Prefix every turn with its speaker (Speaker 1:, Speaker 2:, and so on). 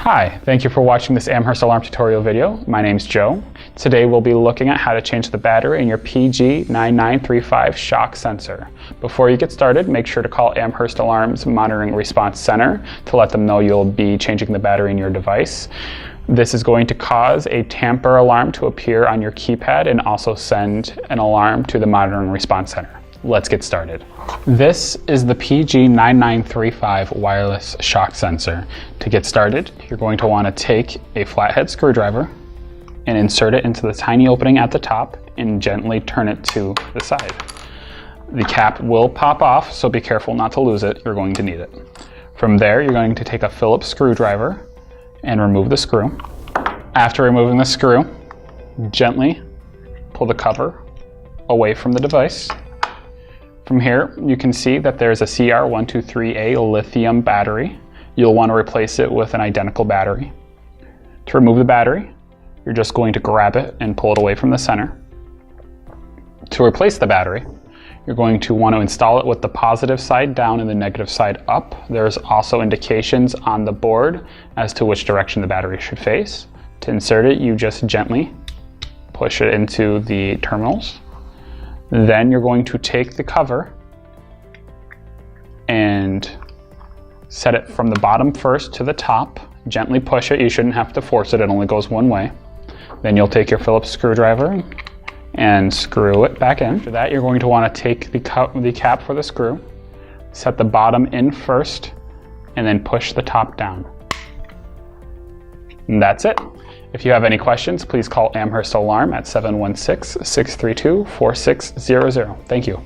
Speaker 1: Hi, thank you for watching this Amherst alarm tutorial video. My name's Joe. Today we'll be looking at how to change the battery in your PG9935 shock sensor. Before you get started, make sure to call Amherst Alarm's Monitoring Response Center to let them know you'll be changing the battery in your device. This is going to cause a tamper alarm to appear on your keypad and also send an alarm to the Monitoring Response Center. Let's get started. This is the PG9935 wireless shock sensor. To get started, you're going to want to take a flathead screwdriver and insert it into the tiny opening at the top and gently turn it to the side. The cap will pop off, so be careful not to lose it. You're going to need it. From there, you're going to take a Phillips screwdriver and remove the screw. After removing the screw, gently pull the cover away from the device. From here, you can see that there's a CR123A lithium battery. You'll want to replace it with an identical battery. To remove the battery, you're just going to grab it and pull it away from the center. To replace the battery, you're going to want to install it with the positive side down and the negative side up. There's also indications on the board as to which direction the battery should face. To insert it, you just gently push it into the terminals. Then you're going to take the cover and set it from the bottom first to the top. Gently push it. You shouldn't have to force it. It only goes one way. Then you'll take your Phillips screwdriver and screw it back in. After that, you're going to want to take the cap for the screw, set the bottom in first, and then push the top down. And that's it. If you have any questions, please call Amherst Alarm at 716-632-4600. Thank you.